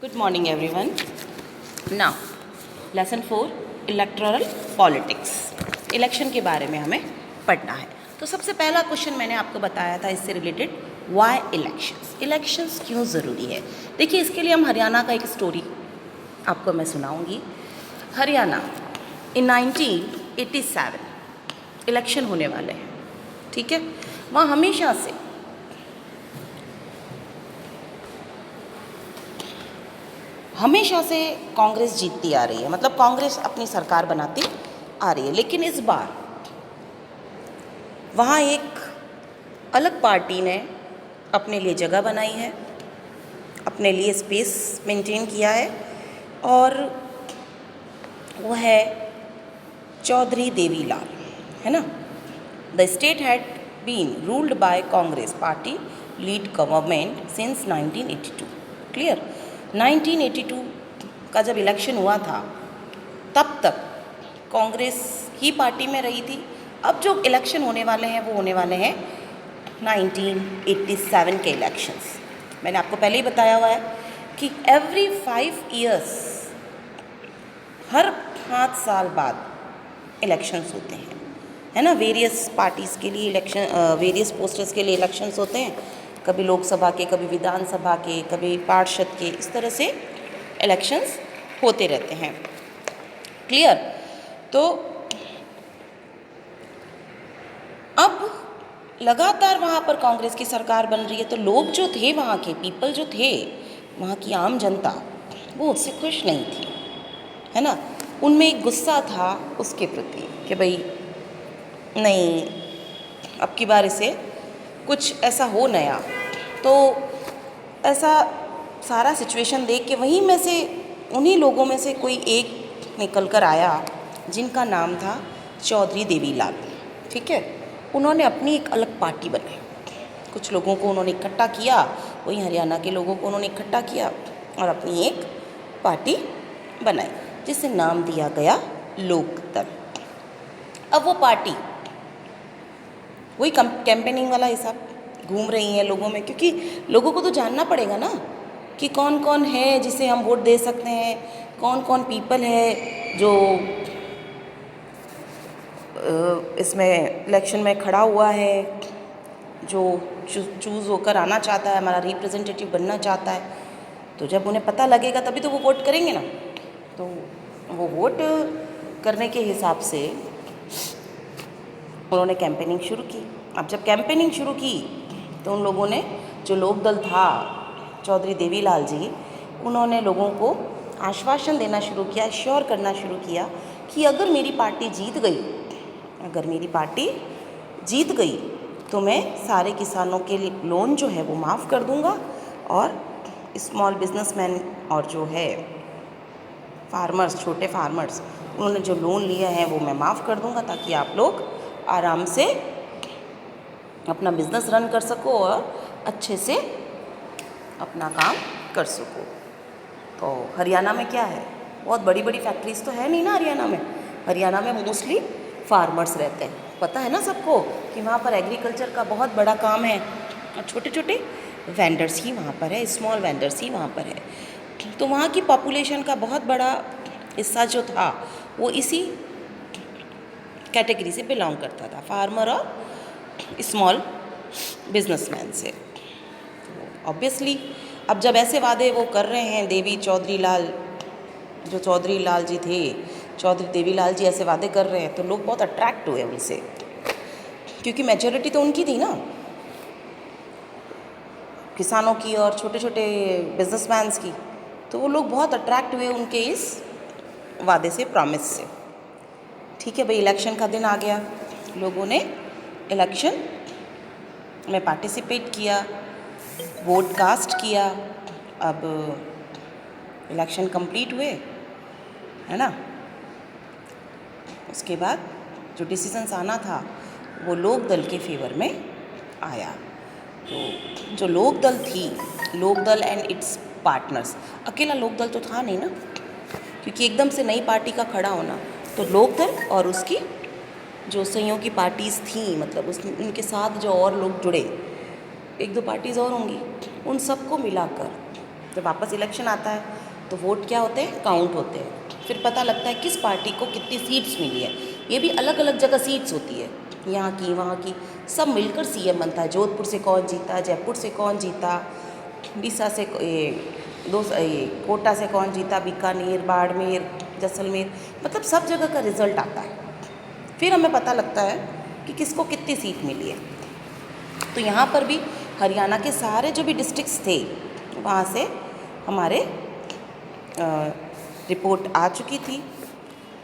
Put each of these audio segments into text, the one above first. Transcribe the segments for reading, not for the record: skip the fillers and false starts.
Good morning everyone. Now, lesson 4 electoral politics. Election के बारे में हमें पढ़ना है। तो सबसे पहला क्वेश्चन मैंने आपको बताया था इससे रिलेटेड, वाई इलेक्शंस। इलेक्शंस क्यों ज़रूरी है? देखिए, इसके लिए हम हरियाणा का एक स्टोरी आपको मैं सुनाऊंगी। हरियाणा इन 1987 इलेक्शन होने वाले हैं, ठीक है। वहाँ हमेशा से कांग्रेस जीतती आ रही है, मतलब कांग्रेस अपनी सरकार बनाती आ रही है। लेकिन इस बार वहाँ एक अलग पार्टी ने अपने लिए जगह बनाई है, अपने लिए स्पेस मेंटेन किया है, और वो है चौधरी देवीलाल, है ना। The state had been ruled by Congress party lead government since 1982। Clear. 1982 का जब इलेक्शन हुआ था तब तक कांग्रेस ही पार्टी में रही थी। अब जो इलेक्शन होने वाले हैं वो होने वाले हैं 1987 के इलेक्शंस। मैंने आपको पहले ही बताया हुआ है कि एवरी 5 इयर्स, हर 5 साल बाद इलेक्शंस होते हैं, है ना। वेरियस पार्टीज़ के लिए इलेक्शन, वेरियस पोस्टर्स के लिए इलेक्शंस होते हैं, कभी लोकसभा के, कभी विधानसभा के, कभी पार्षद के, इस तरह से इलेक्शंस होते रहते हैं। क्लियर। तो अब लगातार वहाँ पर कांग्रेस की सरकार बन रही है, तो लोग जो थे, वहाँ के पीपल जो थे, वहाँ की आम जनता, वो उससे खुश नहीं थी, है ना। उनमें एक गुस्सा था उसके प्रति कि भाई नहीं, अब की बार इसे कुछ ऐसा हो नया। तो ऐसा सारा सिचुएशन देख के वहीं में से, उन्हीं लोगों में से कोई एक निकल कर आया जिनका नाम था चौधरी देवीलाल, ठीक है। उन्होंने अपनी एक अलग पार्टी बनाई, कुछ लोगों को उन्होंने इकट्ठा किया, वहीं हरियाणा के लोगों को उन्होंने इकट्ठा किया और अपनी एक पार्टी बनाई जिसे नाम दिया गया लोकदल। अब वो पार्टी वही कैंपेनिंग वाला हिसाब घूम रही है लोगों में, क्योंकि लोगों को तो जानना पड़ेगा ना कि कौन कौन है जिसे हम वोट दे सकते हैं, कौन कौन पीपल है जो इसमें इलेक्शन में खड़ा हुआ है, जो चूज़ होकर आना चाहता है, हमारा रिप्रेजेंटेटिव बनना चाहता है। तो जब उन्हें पता लगेगा तभी तो वो वोट करेंगे ना। तो वो वोट करने के हिसाब से उन्होंने कैंपेनिंग शुरू की। अब जब कैंपेनिंग शुरू की तो उन लोगों ने, जो लोकदल था, चौधरी देवीलाल जी, उन्होंने लोगों को आश्वासन देना शुरू किया, श्योर करना शुरू किया कि अगर मेरी पार्टी जीत गई तो मैं सारे किसानों के लोन जो है वो माफ़ कर दूंगा, और स्मॉल बिजनेसमैन और जो है फार्मर्स, छोटे फार्मर्स, उन्होंने जो लोन लिया है वो मैं माफ़ कर दूंगा, ताकि आप लोग आराम से अपना बिजनेस रन कर सको और अच्छे से अपना काम कर सको। तो हरियाणा में क्या है, बहुत बड़ी बड़ी फैक्ट्रीज तो है नहीं ना हरियाणा में। हरियाणा में मोस्टली फार्मर्स रहते हैं, पता है ना सबको कि वहाँ पर एग्रीकल्चर का बहुत बड़ा काम है, और छोटे छोटे वेंडर्स ही वहाँ पर है, स्मॉल वेंडर्स ही वहाँ पर है। तो वहाँ की पॉपुलेशन का बहुत बड़ा हिस्सा जो था वो इसी कैटेगरी से बिलोंग करता था, फार्मर और स्मॉल बिजनेसमैन से। ऑब्वियसली अब जब ऐसे वादे वो कर रहे हैं, चौधरी लाल जी थे, चौधरी देवीलाल जी ऐसे वादे कर रहे हैं, तो लोग बहुत अट्रैक्ट हुए उनसे, क्योंकि मेजॉरिटी तो उनकी थी ना, किसानों की और छोटे छोटे बिजनेसमैन्स की। तो वो लोग बहुत अट्रैक्ट हुए उनके इस वादे से, प्रॉमिस से। ठीक है भाई, इलेक्शन का दिन आ गया, लोगों ने इलेक्शन में पार्टिसिपेट किया, वोट कास्ट किया। अब इलेक्शन कंप्लीट हुए, है ना। उसके बाद जो डिसीजंस आना था वो लोकदल के फेवर में आया। तो जो लोकदल थी, लोकदल एंड इट्स पार्टनर्स, अकेला लोकदल तो था नहीं ना, क्योंकि एकदम से नई पार्टी का खड़ा होना, तो लोकदल और उसकी जो सहयोगी पार्टीज़ थी, मतलब उनके साथ जो और लोग जुड़े, 1-2 पार्टीज़ और होंगी, उन सबको मिलाकर फिर वापस इलेक्शन आता है तो वोट क्या होते हैं, काउंट होते हैं, फिर पता लगता है किस पार्टी को कितनी सीट्स मिली है। ये भी अलग अलग जगह सीट्स होती है, यहाँ की वहाँ की, सब मिलकर सीएम बनता है। जोधपुर से कौन जीता, जयपुर से कौन जीता, डीसा से कोटा से कौन जीता, बीकानेर, बाड़मेर, जैसलमेर, मतलब सब जगह का रिजल्ट आता है। फिर हमें पता लगता है कि किसको कितनी सीट मिली है। तो यहाँ पर भी हरियाणा के सारे जो भी डिस्ट्रिक्ट्स थे वहाँ से हमारे रिपोर्ट आ चुकी थी।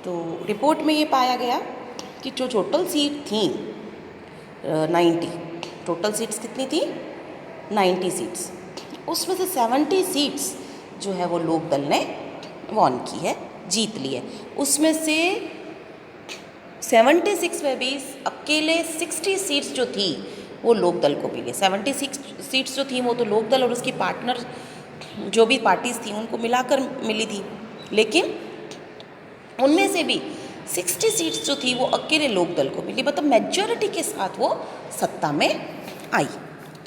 तो रिपोर्ट में ये पाया गया कि जो टोटल सीट थी 90, टोटल सीट्स कितनी थी 90 सीट्स, उसमें से 70 सीट्स जो है वो लोक दल ने वॉन की है, जीत ली है। उसमें से 76 में भी अकेले 60 सीट्स जो थी वो लोक दल को मिली। 76 सीट्स जो थी वो तो लोक दल और उसकी पार्टनर जो भी पार्टीज़ थी उनको मिलाकर मिली थी, लेकिन उनमें से भी 60 सीट्स जो थी वो अकेले लोक दल को मिली, मतलब मेजॉरिटी के साथ वो सत्ता में आई।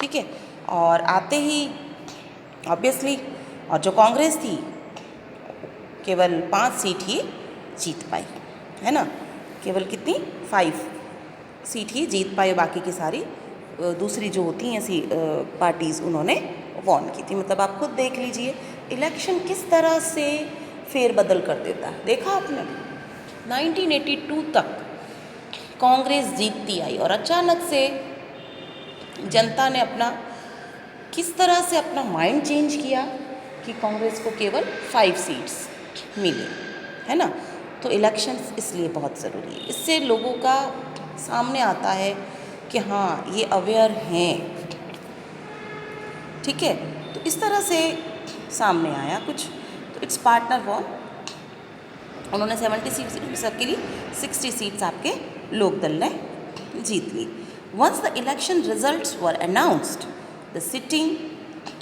ठीक है, और आते ही ऑब्वियसली, और जो कांग्रेस थी केवल 5 सीट ही जीत पाई, है ना, केवल कितनी 5 सीट ही जीत पाई, बाकी की सारी दूसरी जो होती हैं ऐसी पार्टीज़ उन्होंने वॉन की थी। मतलब आप खुद देख लीजिए इलेक्शन किस तरह से फेरबदल कर देता है। देखा आपने 1982 तक कांग्रेस जीतती आई और अचानक से जनता ने अपना किस तरह से अपना माइंड चेंज किया कि कांग्रेस को केवल 5 सीट्स मिली, है ना। तो इलेक्शंस इसलिए बहुत ज़रूरी है, इससे लोगों का सामने आता है कि हाँ ये अवेयर हैं। ठीक है, तो इस तरह से सामने आया कुछ। तो इट्स पार्टनर वॉन, उन्होंने 70 सीट्स सबके लिए 60 सीट्स आपके लोक दल ने जीत ली। Once the election results were announced the sitting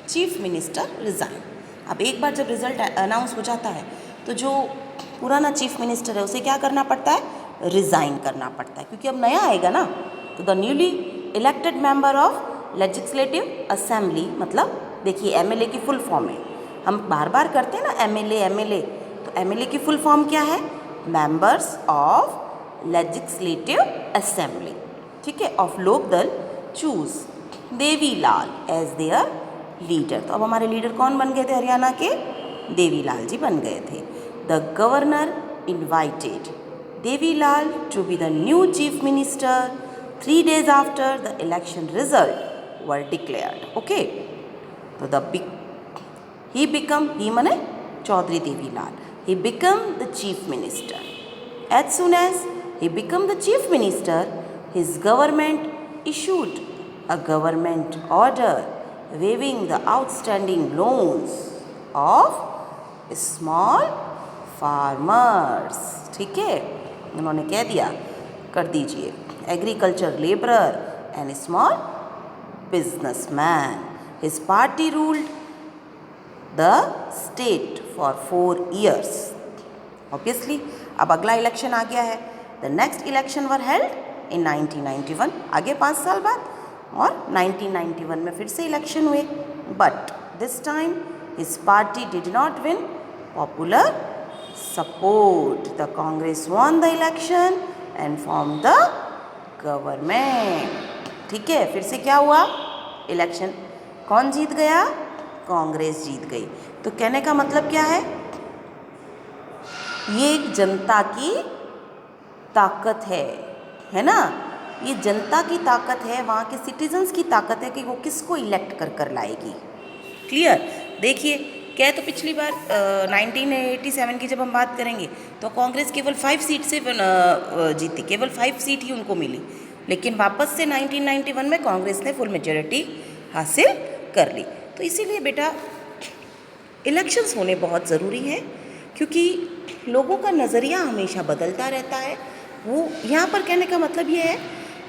chief minister resign. अब एक बार जब रिजल्ट अनाउंस हो जाता है तो जो पुराना चीफ मिनिस्टर है उसे क्या करना पड़ता है, रिज़ाइन करना पड़ता है, क्योंकि अब नया आएगा ना। तो the newly elected member of legislative assembly, मतलब देखिए एमएलए की फुल फॉर्म है, हम बार बार करते हैं ना एमएलए, तो एमएलए की फुल फॉर्म क्या है, मेंबर्स ऑफ लेजिस्लेटिव असेंबली, ठीक है, of Lok Dal choose Devi Lal as their leader. तो अब हमारे लीडर कौन बन गए थे हरियाणा के, देवीलाल जी बन गए थे। The governor invited Devi Lal to be the new chief minister 3 days after the election result were declared. Okay, so he mane Chaudhary Devilal, he became the chief minister. As soon as he became the chief minister, his government issued a government order waiving the outstanding loans of small farmers. ठीक है, उन्होंने कह दिया कर दीजिए agriculture labourer and small businessman. His party ruled the state for 4 years. Obviously अब अगला election आ गया है। The next election were held in 1991, आगे 5 साल बाद, और 1991 में फिर से इलेक्शन हुए, but this time his party did not win popular support. The Congress won the election and form the government. ठीक है, फिर से क्या हुआ, इलेक्शन कौन जीत गया, कांग्रेस जीत गई। तो कहने का मतलब क्या है, ये एक जनता की ताकत है ना, ये जनता की ताकत है, वहाँ के सिटीजन्स की ताकत है कि वो किसको इलेक्ट कर लाएगी। क्लियर, देखिए क्या तो पिछली बार 1987 की जब हम बात करेंगे तो कांग्रेस केवल 5 सीट से जीती, केवल 5 सीट ही उनको मिली, लेकिन वापस से 1991 में कांग्रेस ने फुल मेजॉरिटी हासिल कर ली। तो इसीलिए बेटा इलेक्शंस होने बहुत ज़रूरी हैं, क्योंकि लोगों का नज़रिया हमेशा बदलता रहता है। वो यहाँ पर कहने का मतलब ये है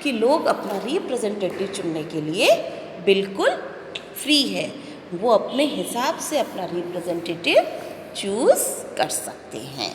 कि लोग अपना रिप्रेजेंटेटिव चुनने के लिए बिल्कुल फ्री है, वो अपने हिसाब से अपना रिप्रेजेंटेटिव चूज़ कर सकते हैं।